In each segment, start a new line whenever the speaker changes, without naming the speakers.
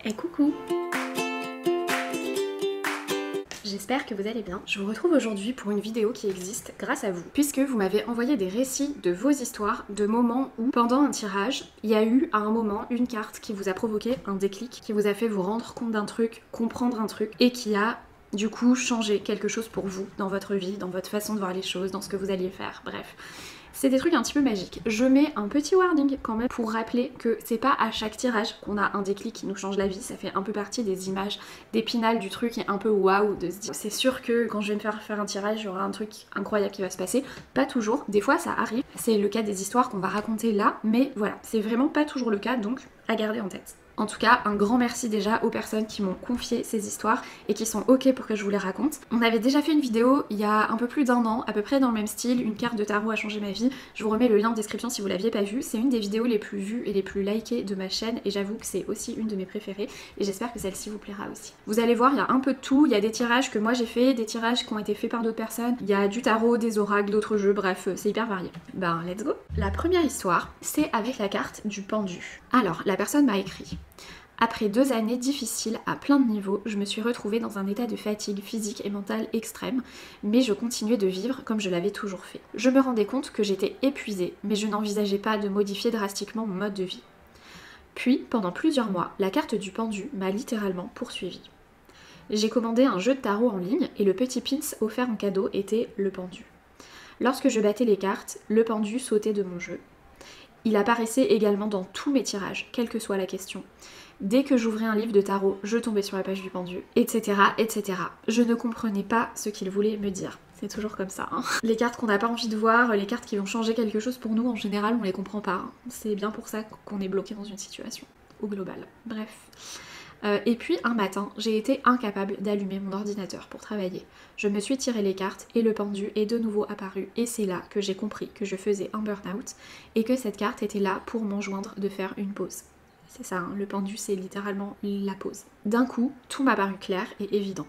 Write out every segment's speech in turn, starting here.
Et coucou! J'espère que vous allez bien. Je vous retrouve aujourd'hui pour une vidéo qui existe grâce à vous, puisque vous m'avez envoyé des récits de vos histoires, de moments où, pendant un tirage, il y a eu à un moment une carte qui vous a provoqué un déclic, qui vous a fait vous rendre compte d'un truc, comprendre un truc, et qui a du coup changé quelque chose pour vous dans votre vie, dans votre façon de voir les choses, dans ce que vous alliez faire, bref. C'est des trucs un petit peu magiques. Je mets un petit warning quand même pour rappeler que c'est pas à chaque tirage qu'on a un déclic qui nous change la vie, ça fait un peu partie des images d'Épinal du truc et un peu waouh de se dire c'est sûr que quand je vais me faire un tirage, il y aura un truc incroyable qui va se passer. Pas toujours, des fois ça arrive, c'est le cas des histoires qu'on va raconter là, mais voilà, c'est vraiment pas toujours le cas, donc à garder en tête. En tout cas, un grand merci déjà aux personnes qui m'ont confié ces histoires et qui sont ok pour que je vous les raconte. On avait déjà fait une vidéo il y a un peu plus d'1 an, à peu près dans le même style, une carte de tarot a changé ma vie. Je vous remets le lien en description si vous l'aviez pas vu. C'est une des vidéos les plus vues et les plus likées de ma chaîne et j'avoue que c'est aussi une de mes préférées et j'espère que celle-ci vous plaira aussi. Vous allez voir, il y a un peu de tout, il y a des tirages que moi j'ai fait, des tirages qui ont été faits par d'autres personnes, il y a du tarot, des oracles, d'autres jeux, bref, c'est hyper varié. Ben, let's go! La première histoire, c'est avec la carte du pendu. Alors, la personne m'a écrit: après 2 années difficiles à plein de niveaux, je me suis retrouvée dans un état de fatigue physique et mentale extrême, mais je continuais de vivre comme je l'avais toujours fait. Je me rendais compte que j'étais épuisée, mais je n'envisageais pas de modifier drastiquement mon mode de vie. Puis, pendant plusieurs mois, la carte du pendu m'a littéralement poursuivie. J'ai commandé un jeu de tarot en ligne et le petit pins offert en cadeau était le pendu. Lorsque je battais les cartes, le pendu sautait de mon jeu. Il apparaissait également dans tous mes tirages, quelle que soit la question. Dès que j'ouvrais un livre de tarot, je tombais sur la page du pendu, etc. etc. Je ne comprenais pas ce qu'il voulait me dire. C'est toujours comme ça, hein. Les cartes qu'on n'a pas envie de voir, les cartes qui vont changer quelque chose pour nous, en général, on les comprend pas, hein. C'est bien pour ça qu'on est bloqué dans une situation, au global. Bref. Et puis un matin, j'ai été incapable d'allumer mon ordinateur pour travailler. Je me suis tiré les cartes et le pendu est de nouveau apparu et c'est là que j'ai compris que je faisais un burn-out et que cette carte était là pour m'enjoindre de faire une pause. C'est ça, hein, le pendu c'est littéralement la pause. D'un coup, tout m'a paru clair et évident.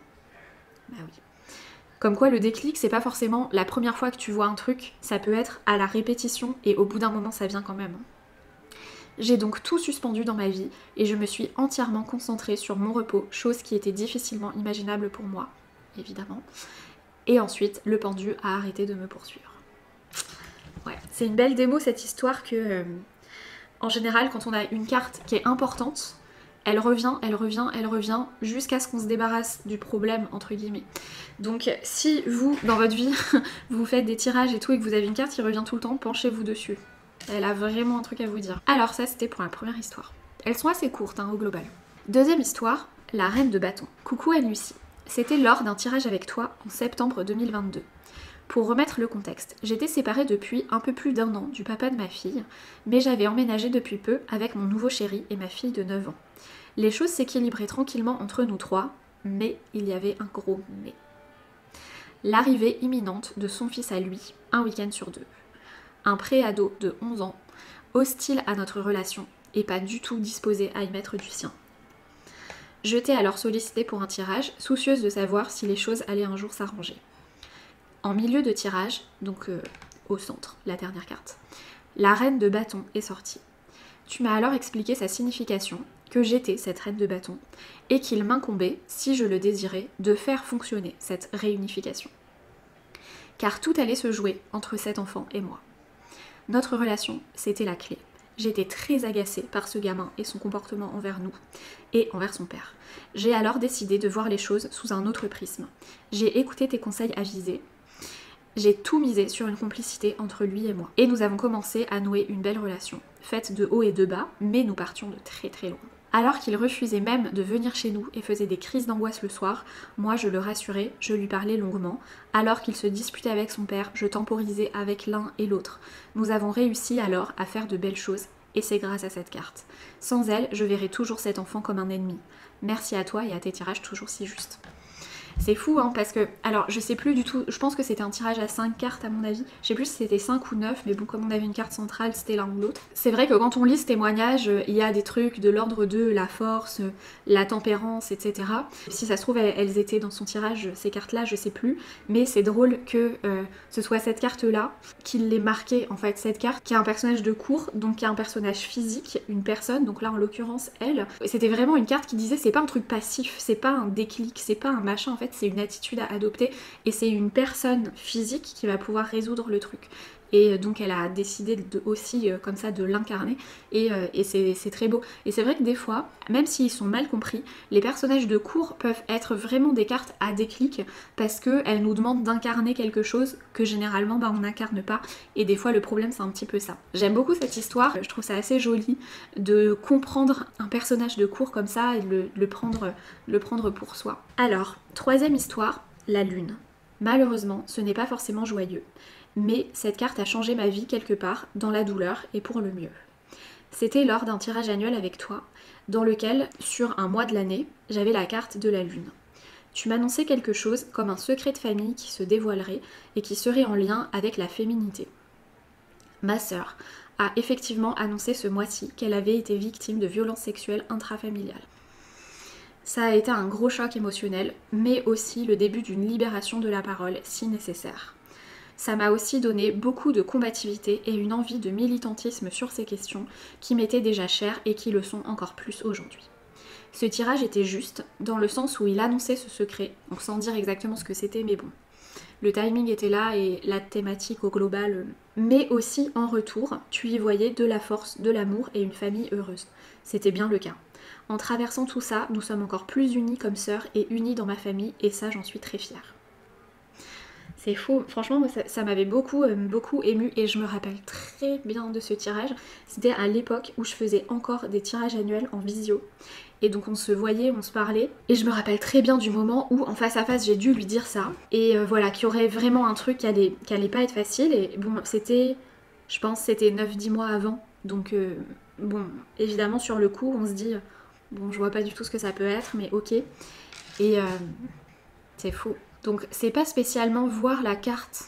Bah oui. Comme quoi le déclic c'est pas forcément la première fois que tu vois un truc, ça peut être à la répétition et au bout d'un moment ça vient quand même. J'ai donc tout suspendu dans ma vie et je me suis entièrement concentrée sur mon repos, chose qui était difficilement imaginable pour moi, évidemment. Et ensuite, le pendu a arrêté de me poursuivre. Ouais, c'est une belle démo cette histoire que, en général, quand on a une carte qui est importante, elle revient, jusqu'à ce qu'on se débarrasse du problème, entre guillemets. Donc si vous, dans votre vie, vous faites des tirages et tout et que vous avez une carte qui revient tout le temps, penchez-vous dessus. Elle a vraiment un truc à vous dire. Alors ça c'était pour la première histoire. Elles sont assez courtes hein, au global. Deuxième histoire, la reine de bâton. Coucou Anne-Lucie. C'était lors d'un tirage avec toi en septembre 2022. Pour remettre le contexte, j'étais séparée depuis un peu plus d'1 an du papa de ma fille, mais j'avais emménagé depuis peu avec mon nouveau chéri et ma fille de 9 ans. Les choses s'équilibraient tranquillement entre nous trois, mais il y avait un gros mais. L'arrivée imminente de son fils à lui, un week-end sur 2. Un pré-ado de 11 ans, hostile à notre relation et pas du tout disposé à y mettre du sien. Je t'ai alors sollicité pour un tirage, soucieuse de savoir si les choses allaient un jour s'arranger. En milieu de tirage, donc au centre, la dernière carte, la reine de bâton est sortie. Tu m'as alors expliqué sa signification, que j'étais cette reine de bâton, et qu'il m'incombait, si je le désirais, de faire fonctionner cette réunification. Car tout allait se jouer entre cet enfant et moi. Notre relation, c'était la clé. J'étais très agacée par ce gamin et son comportement envers nous et envers son père. J'ai alors décidé de voir les choses sous un autre prisme. J'ai écouté tes conseils avisés. J'ai tout misé sur une complicité entre lui et moi. Et nous avons commencé à nouer une belle relation, faite de haut et de bas, mais nous partions de très très loin. Alors qu'il refusait même de venir chez nous et faisait des crises d'angoisse le soir, moi je le rassurais, je lui parlais longuement. Alors qu'il se disputait avec son père, je temporisais avec l'un et l'autre. Nous avons réussi alors à faire de belles choses et c'est grâce à cette carte. Sans elle, je verrais toujours cet enfant comme un ennemi. Merci à toi et à tes tirages toujours si justes. C'est fou hein, parce que, alors je sais plus du tout, je pense que c'était un tirage à 5 cartes à mon avis, je sais plus si c'était 5 ou 9, mais bon comme on avait une carte centrale c'était l'un ou l'autre. C'est vrai que quand on lit ce témoignage, il y a des trucs de l'ordre de la force, la tempérance, etc. Si ça se trouve elles étaient dans son tirage, ces cartes là, je sais plus, mais c'est drôle que ce soit cette carte là qui l'ait marquée, en fait cette carte qui est un personnage de cour, donc qui est un personnage physique, une personne, donc là en l'occurrence elle, c'était vraiment une carte qui disait c'est pas un truc passif, c'est pas un déclic, c'est pas un machin, en fait c'est une attitude à adopter et c'est une personne physique qui va pouvoir résoudre le truc. Et donc elle a décidé aussi comme ça de l'incarner et c'est très beau. Et c'est vrai que des fois, même s'ils sont mal compris, les personnages de cour peuvent être vraiment des cartes à déclic parce qu'elles nous demandent d'incarner quelque chose que généralement on n'incarne pas et des fois le problème c'est un petit peu ça. J'aime beaucoup cette histoire, je trouve ça assez joli de comprendre un personnage de cour comme ça et de le prendre pour soi. Alors, troisième histoire, la lune. Malheureusement, ce n'est pas forcément joyeux. Mais cette carte a changé ma vie quelque part, dans la douleur et pour le mieux. C'était lors d'un tirage annuel avec toi, dans lequel, sur un mois de l'année, j'avais la carte de la lune. Tu m'annonçais quelque chose comme un secret de famille qui se dévoilerait et qui serait en lien avec la féminité. Ma sœur a effectivement annoncé ce mois-ci qu'elle avait été victime de violences sexuelles intrafamiliales. Ça a été un gros choc émotionnel, mais aussi le début d'une libération de la parole si nécessaire. Ça m'a aussi donné beaucoup de combativité et une envie de militantisme sur ces questions qui m'étaient déjà chères et qui le sont encore plus aujourd'hui. Ce tirage était juste, dans le sens où il annonçait ce secret, donc sans dire exactement ce que c'était, mais bon. Le timing était là et la thématique au global, mais aussi en retour, tu y voyais de la force, de l'amour et une famille heureuse. C'était bien le cas. En traversant tout ça, nous sommes encore plus unis comme sœurs et unis dans ma famille et ça j'en suis très fière. C'est fou, franchement moi, ça m'avait beaucoup émue et je me rappelle très bien de ce tirage. C'était à l'époque où je faisais encore des tirages annuels en visio. Et donc on se voyait, on se parlait. Et je me rappelle très bien du moment où en face à face j'ai dû lui dire ça. Et voilà, qu'il y aurait vraiment un truc qui allait pas être facile. Et bon, c'était, je pense c'était 9-10 mois avant. Donc bon, évidemment sur le coup on se dit, bon je vois pas du tout ce que ça peut être, mais ok. Et c'est fou. Donc c'est pas spécialement voir la carte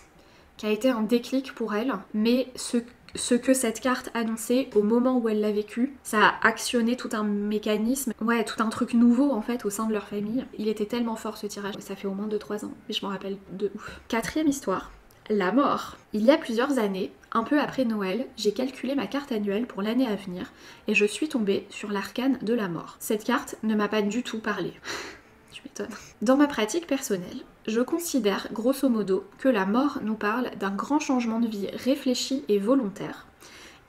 qui a été un déclic pour elle, mais ce que cette carte annonçait au moment où elle l'a vécu, ça a actionné tout un mécanisme, ouais, tout un truc nouveau en fait au sein de leur famille. Il était tellement fort ce tirage, ça fait au moins 2-3 ans, mais je m'en rappelle de ouf. Quatrième histoire, la mort. Il y a plusieurs années, un peu après Noël, j'ai calculé ma carte annuelle pour l'année à venir et je suis tombée sur l'arcane de la mort. Cette carte ne m'a pas du tout parlé. Tu m'étonnes. Dans ma pratique personnelle, je considère grosso modo que la mort nous parle d'un grand changement de vie réfléchi et volontaire.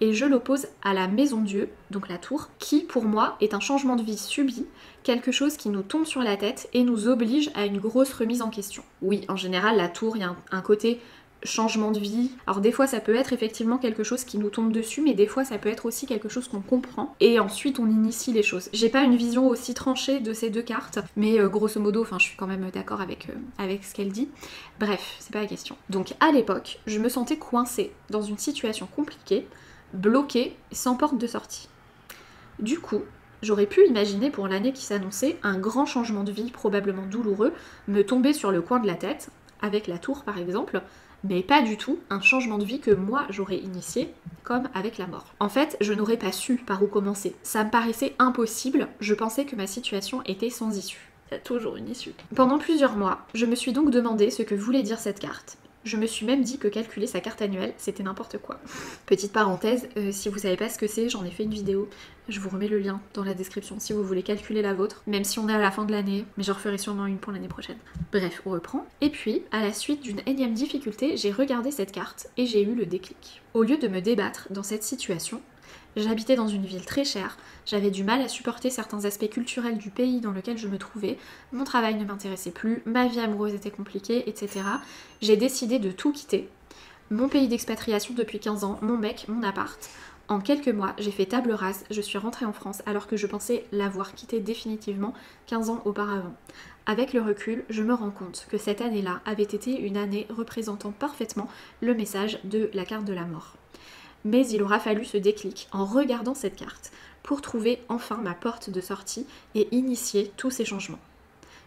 Et je l'oppose à la maison Dieu, donc la tour, qui pour moi est un changement de vie subi, quelque chose qui nous tombe sur la tête et nous oblige à une grosse remise en question. Oui, en général, la tour, il y a un côté changement de vie. Alors des fois ça peut être effectivement quelque chose qui nous tombe dessus, mais des fois ça peut être aussi quelque chose qu'on comprend et ensuite on initie les choses. J'ai pas une vision aussi tranchée de ces deux cartes, mais grosso modo, enfin je suis quand même d'accord avec ce qu'elle dit. Bref, c'est pas la question. Donc à l'époque, je me sentais coincée dans une situation compliquée, bloquée, sans porte de sortie. Du coup, j'aurais pu imaginer pour l'année qui s'annonçait un grand changement de vie, probablement douloureux, me tomber sur le coin de la tête, avec la tour par exemple, mais pas du tout un changement de vie que moi j'aurais initié, comme avec la mort. En fait, je n'aurais pas su par où commencer. Ça me paraissait impossible, je pensais que ma situation était sans issue. Il y a toujours une issue. Pendant plusieurs mois, je me suis donc demandé ce que voulait dire cette carte. Je me suis même dit que calculer sa carte annuelle, c'était n'importe quoi. Petite parenthèse, si vous savez pas ce que c'est, j'en ai fait une vidéo. Je vous remets le lien dans la description si vous voulez calculer la vôtre, même si on est à la fin de l'année, mais j'en referai sûrement une pour l'année prochaine. Bref, on reprend. Et puis, à la suite d'une énième difficulté, j'ai regardé cette carte et j'ai eu le déclic. Au lieu de me débattre dans cette situation, j'habitais dans une ville très chère, j'avais du mal à supporter certains aspects culturels du pays dans lequel je me trouvais, mon travail ne m'intéressait plus, ma vie amoureuse était compliquée, etc. J'ai décidé de tout quitter. Mon pays d'expatriation depuis 15 ans, mon mec, mon appart. En quelques mois, j'ai fait table rase, je suis rentrée en France alors que je pensais l'avoir quitté définitivement 15 ans auparavant. Avec le recul, je me rends compte que cette année-là avait été une année représentant parfaitement le message de la carte de la mort. Mais il aura fallu ce déclic en regardant cette carte pour trouver enfin ma porte de sortie et initier tous ces changements.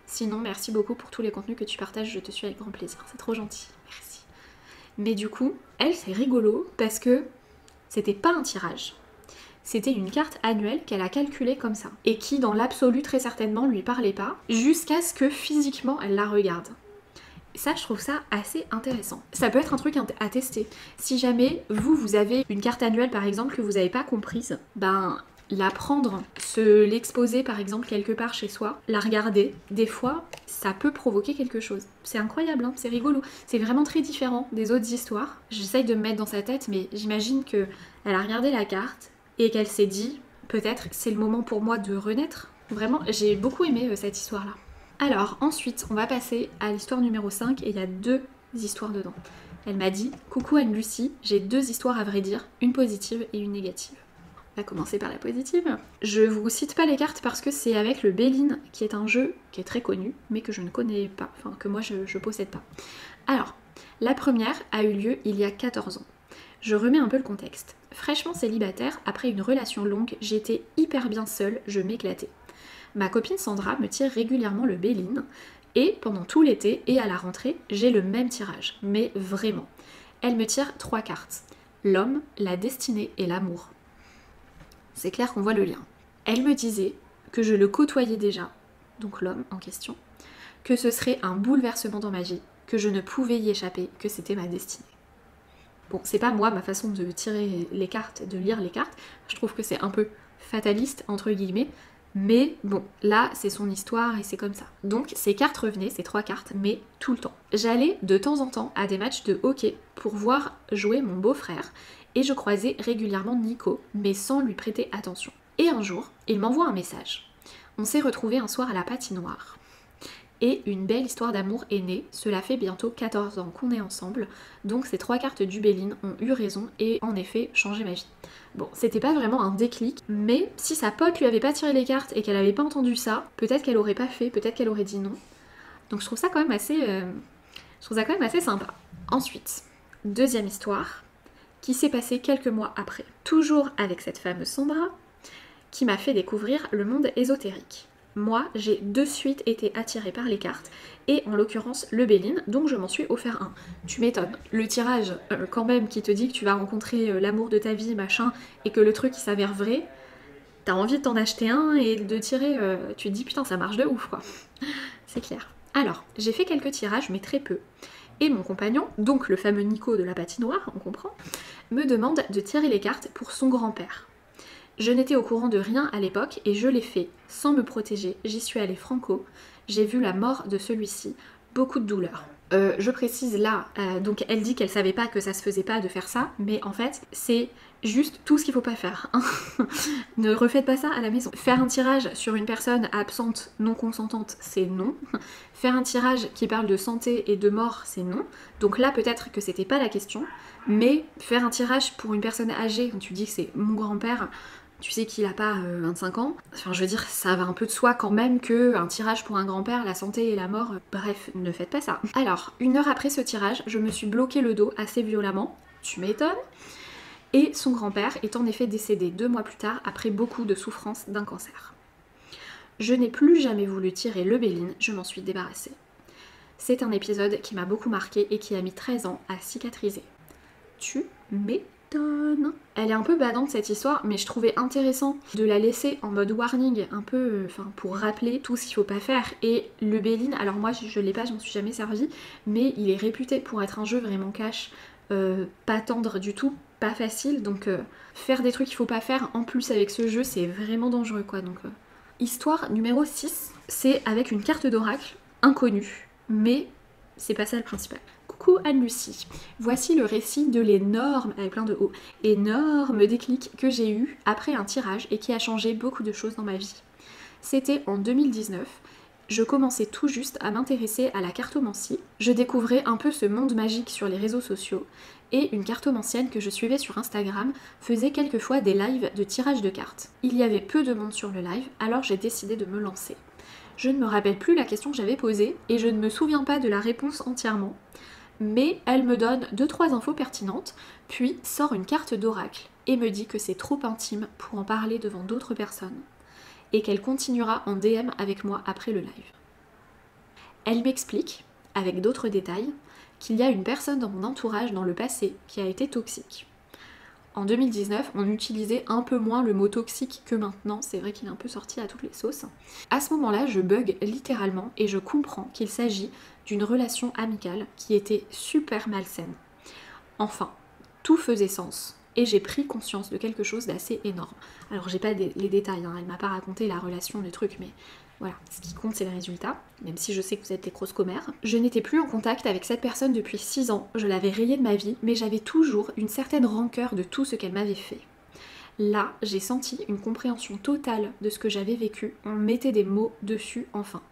Sinon, merci beaucoup pour tous les contenus que tu partages, je te suis avec grand plaisir. C'est trop gentil, merci. Mais du coup, elle, c'est rigolo parce que c'était pas un tirage. C'était une carte annuelle qu'elle a calculée comme ça. Et qui, dans l'absolu, très certainement, lui parlait pas. Jusqu'à ce que, physiquement, elle la regarde. Ça, je trouve ça assez intéressant. Ça peut être un truc à tester. Si jamais, vous avez une carte annuelle, par exemple, que vous n'avez pas comprise, ben... la prendre, se l'exposer par exemple quelque part chez soi, la regarder, des fois ça peut provoquer quelque chose. C'est incroyable, hein, c'est rigolo. C'est vraiment très différent des autres histoires. J'essaye de me mettre dans sa tête, mais j'imagine qu'elle a regardé la carte et qu'elle s'est dit peut-être c'est le moment pour moi de renaître. Vraiment, j'ai beaucoup aimé cette histoire-là. Alors ensuite, on va passer à l'histoire numéro 5 et il y a 2 histoires dedans. Elle m'a dit « Coucou Anne-Lucie, j'ai 2 histoires à vrai dire, une positive et une négative. » On va commencer par la positive. Je vous cite pas les cartes parce que c'est avec le Béline, qui est un jeu qui est très connu, mais que je ne connais pas, enfin que moi je possède pas. Alors, la première a eu lieu il y a 14 ans. Je remets un peu le contexte. Fraîchement célibataire, après une relation longue, j'étais hyper bien seule, je m'éclatais. Ma copine Sandra me tire régulièrement le Béline, et pendant tout l'été et à la rentrée, j'ai le même tirage, mais vraiment. Elle me tire 3 cartes. L'homme, la destinée et l'amour. C'est clair qu'on voit le lien. Elle me disait que je le côtoyais déjà, donc l'homme en question, que ce serait un bouleversement dans ma vie, que je ne pouvais y échapper, que c'était ma destinée. Bon, c'est pas moi ma façon de tirer les cartes, de lire les cartes, je trouve que c'est un peu fataliste, entre guillemets, mais bon, là c'est son histoire et c'est comme ça. Donc ces cartes revenaient, ces 3 cartes, mais tout le temps. J'allais de temps en temps à des matchs de hockey pour voir jouer mon beau-frère, et je croisais régulièrement Nico, mais sans lui prêter attention. Et un jour, il m'envoie un message. On s'est retrouvés un soir à la patinoire. Et une belle histoire d'amour est née, cela fait bientôt 14 ans qu'on est ensemble, donc ces 3 cartes du Béline ont eu raison et en effet changé ma vie. Bon, c'était pas vraiment un déclic, mais si sa pote lui avait pas tiré les cartes et qu'elle avait pas entendu ça, peut-être qu'elle aurait pas fait, peut-être qu'elle aurait dit non. Donc je trouve ça quand même assez, sympa. Ensuite, deuxième histoire, qui s'est passé quelques mois après. Toujours avec cette fameuse Sandra, qui m'a fait découvrir le monde ésotérique. Moi, j'ai de suite été attirée par les cartes, et en l'occurrence le Béline, donc je m'en suis offert un. Tu m'étonnes, le tirage quand même qui te dit que tu vas rencontrer l'amour de ta vie, machin, et que le truc il s'avère vrai, t'as envie de t'en acheter un et de tirer, tu te dis putain ça marche de ouf quoi. C'est clair. Alors, j'ai fait quelques tirages, mais très peu. Et mon compagnon, donc le fameux Nico de la patinoire, on comprend, me demande de tirer les cartes pour son grand-père. Je n'étais au courant de rien à l'époque et je l'ai fait sans me protéger, j'y suis allée franco, j'ai vu la mort de celui-ci, beaucoup de douleur. Je précise là, donc elle dit qu'elle savait pas que ça se faisait pas de faire ça, mais en fait c'est juste tout ce qu'il faut pas faire. Hein. Ne refaites pas ça à la maison. Faire un tirage sur une personne absente, non consentante, c'est non. Faire un tirage qui parle de santé et de mort, c'est non. Donc là peut-être que c'était pas la question, mais faire un tirage pour une personne âgée, quand tu dis que c'est mon grand-père, tu sais qu'il a pas 25 ans, enfin je veux dire, ça va un peu de soi quand même que un tirage pour un grand-père, la santé et la mort, bref, ne faites pas ça. Alors, 1 heure après ce tirage, je me suis bloqué le dos assez violemment, tu m'étonnes, et son grand-père est en effet décédé 2 mois plus tard après beaucoup de souffrance d'un cancer. Je n'ai plus jamais voulu tirer le Béline, je m'en suis débarrassée. C'est un épisode qui m'a beaucoup marqué et qui a mis 13 ans à cicatriser. Tu m'étonnes. Elle est un peu badante cette histoire, mais je trouvais intéressant de la laisser en mode warning, un peu, pour rappeler tout ce qu'il faut pas faire. Et le Béline, alors moi je l'ai pas, je m'en suis jamais servi, mais il est réputé pour être un jeu vraiment cash, pas tendre du tout, pas facile, donc faire des trucs qu'il faut pas faire en plus avec ce jeu, c'est vraiment dangereux quoi. Donc histoire numéro 6, c'est avec une carte d'oracle inconnue, mais c'est pas ça le principal. Coucou Anne-Lucie, voici le récit de l'énorme, avec plein de O, énorme déclic que j'ai eu après un tirage et qui a changé beaucoup de choses dans ma vie. C'était en 2019, je commençais tout juste à m'intéresser à la cartomancie, je découvrais un peu ce monde magique sur les réseaux sociaux, et une cartomancienne que je suivais sur Instagram faisait quelquefois des lives de tirage de cartes. Il y avait peu de monde sur le live, alors j'ai décidé de me lancer. Je ne me rappelle plus la question que j'avais posée, et je ne me souviens pas de la réponse entièrement, mais elle me donne 2-3 infos pertinentes, puis sort une carte d'oracle et me dit que c'est trop intime pour en parler devant d'autres personnes et qu'elle continuera en DM avec moi après le live. Elle m'explique, avec d'autres détails, qu'il y a une personne dans mon entourage dans le passé qui a été toxique. En 2019, on utilisait un peu moins le mot toxique que maintenant, c'est vrai qu'il est un peu sorti à toutes les sauces. À ce moment-là, je bug littéralement et je comprends qu'il s'agit d'une relation amicale qui était super malsaine. Enfin, tout faisait sens et j'ai pris conscience de quelque chose d'assez énorme. Alors j'ai pas les détails, hein, elle m'a pas raconté la relation, le truc, mais voilà, ce qui compte c'est le résultat, même si je sais que vous êtes des grosses commères. Je n'étais plus en contact avec cette personne depuis 6 ans, je l'avais rayée de ma vie, mais j'avais toujours une certaine rancœur de tout ce qu'elle m'avait fait. Là, j'ai senti une compréhension totale de ce que j'avais vécu, on mettait des mots dessus enfin.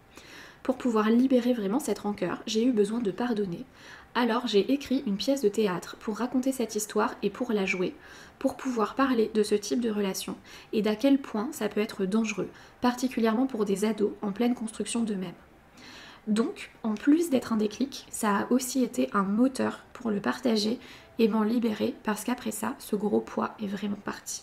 Pour pouvoir libérer vraiment cette rancœur, j'ai eu besoin de pardonner. Alors j'ai écrit une pièce de théâtre pour raconter cette histoire et pour la jouer, pour pouvoir parler de ce type de relation et d'à quel point ça peut être dangereux, particulièrement pour des ados en pleine construction d'eux-mêmes. Donc, en plus d'être un déclic, ça a aussi été un moteur pour le partager et m'en libérer parce qu'après ça, ce gros poids est vraiment parti.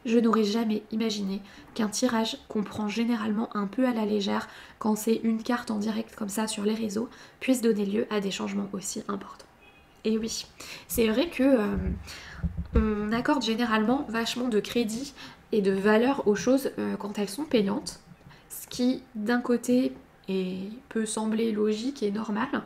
Je n'aurais jamais imaginé qu'un tirage qu'on prend généralement un peu à la légère quand c'est une carte en direct comme ça sur les réseaux puisse donner lieu à des changements aussi importants. Et oui, c'est vrai que on accorde généralement vachement de crédit et de valeur aux choses quand elles sont payantes, ce qui d'un côté peut sembler logique et normal,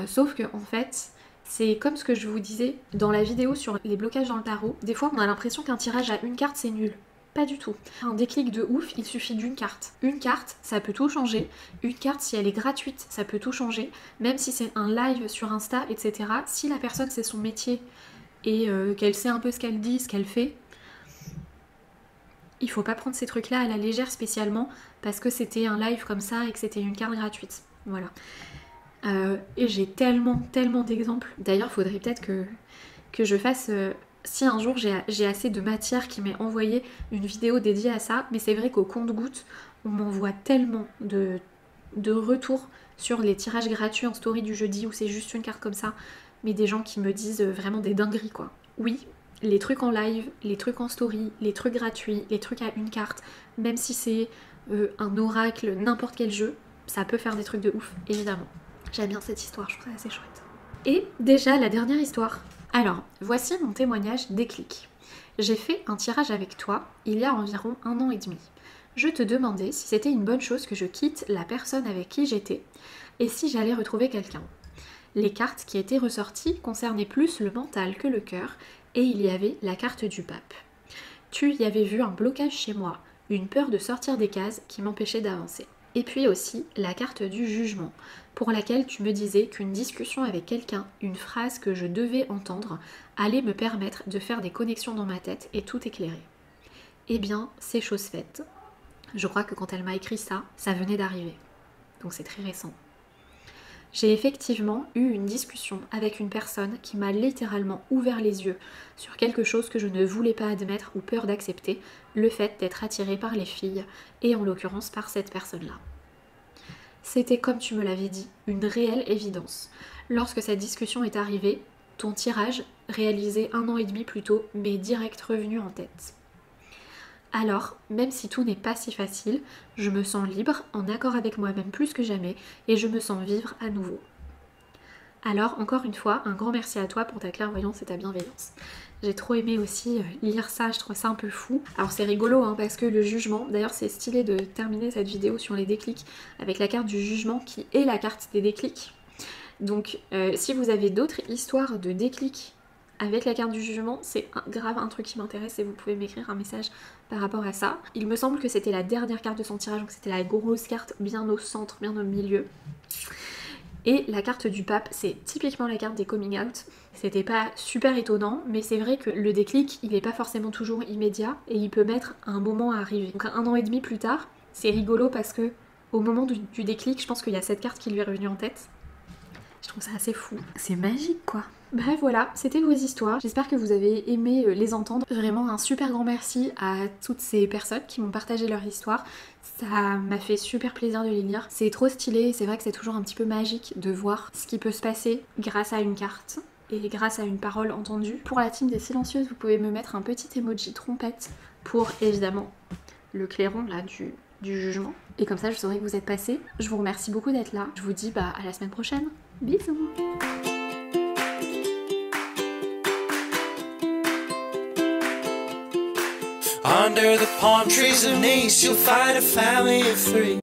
sauf que en fait c'est comme ce que je vous disais dans la vidéo sur les blocages dans le tarot. Des fois, on a l'impression qu'un tirage à une carte, c'est nul. Pas du tout. Un déclic de ouf, il suffit d'une carte. Une carte, ça peut tout changer. Une carte, si elle est gratuite, ça peut tout changer. Même si c'est un live sur Insta, etc. Si la personne, c'est son métier et qu'elle sait un peu ce qu'elle dit, ce qu'elle fait, il faut pas prendre ces trucs-là à la légère spécialement parce que c'était un live comme ça et que c'était une carte gratuite. Voilà. Et j'ai tellement d'exemples. D'ailleurs, il faudrait peut-être que je fasse... si un jour j'ai assez de matière qui m'est envoyé une vidéo dédiée à ça, mais c'est vrai qu'au compte-gouttes, on m'envoie tellement de retours sur les tirages gratuits en story du jeudi où c'est juste une carte comme ça, mais des gens qui me disent vraiment des dingueries quoi. Oui, les trucs en live, les trucs en story, les trucs gratuits, les trucs à une carte, même si c'est un oracle, n'importe quel jeu, ça peut faire des trucs de ouf, évidemment. J'aime bien cette histoire, je trouve ça assez chouette. Et déjà, la dernière histoire. Alors, voici mon témoignage déclic. J'ai fait un tirage avec toi il y a environ 1 an et demi. Je te demandais si c'était une bonne chose que je quitte la personne avec qui j'étais et si j'allais retrouver quelqu'un. Les cartes qui étaient ressorties concernaient plus le mental que le cœur et il y avait la carte du pape. Tu y avais vu un blocage chez moi, une peur de sortir des cases qui m'empêchait d'avancer. Et puis aussi la carte du jugement, pour laquelle tu me disais qu'une discussion avec quelqu'un, une phrase que je devais entendre, allait me permettre de faire des connexions dans ma tête et tout éclairer. Eh bien, c'est chose faite. Je crois que quand elle m'a écrit ça, ça venait d'arriver. Donc c'est très récent. J'ai effectivement eu une discussion avec une personne qui m'a littéralement ouvert les yeux sur quelque chose que je ne voulais pas admettre ou peur d'accepter, le fait d'être attirée par les filles, et en l'occurrence par cette personne-là. C'était comme tu me l'avais dit, une réelle évidence. Lorsque cette discussion est arrivée, ton tirage, réalisé 1 an et demi plus tôt, m'est direct revenu en tête. Alors, même si tout n'est pas si facile, je me sens libre, en accord avec moi-même plus que jamais, et je me sens vivre à nouveau. Alors, encore une fois, un grand merci à toi pour ta clairvoyance et ta bienveillance. J'ai trop aimé aussi lire ça, je trouve ça un peu fou. Alors c'est rigolo hein, parce que le jugement, d'ailleurs c'est stylé de terminer cette vidéo sur les déclics avec la carte du jugement qui est la carte des déclics. Donc si vous avez d'autres histoires de déclics avec la carte du jugement, c'est grave un truc qui m'intéresse et vous pouvez m'écrire un message par rapport à ça. Il me semble que c'était la dernière carte de son tirage, donc c'était la grosse carte bien au centre, bien au milieu. Et la carte du pape, c'est typiquement la carte des coming out. C'était pas super étonnant, mais c'est vrai que le déclic, il n'est pas forcément toujours immédiat et il peut mettre un moment à arriver. Donc 1 an et demi plus tard, c'est rigolo parce que au moment du déclic, je pense qu'il y a cette carte qui lui est revenue en tête. Je trouve ça assez fou. C'est magique quoi. Bref voilà, c'était vos histoires. J'espère que vous avez aimé les entendre. Vraiment un super grand merci à toutes ces personnes qui m'ont partagé leur histoire. Ça m'a fait super plaisir de les lire. C'est trop stylé, c'est vrai que c'est toujours un petit peu magique de voir ce qui peut se passer grâce à une carte et grâce à une parole entendue. Pour la team des silencieuses, vous pouvez me mettre un petit emoji trompette pour évidemment le clairon là du jugement. Et comme ça, je saurai que vous êtes passé. Je vous remercie beaucoup d'être là. Je vous dis à la semaine prochaine. Bisous.
Under the palm trees of Nice, you'll find a family of three.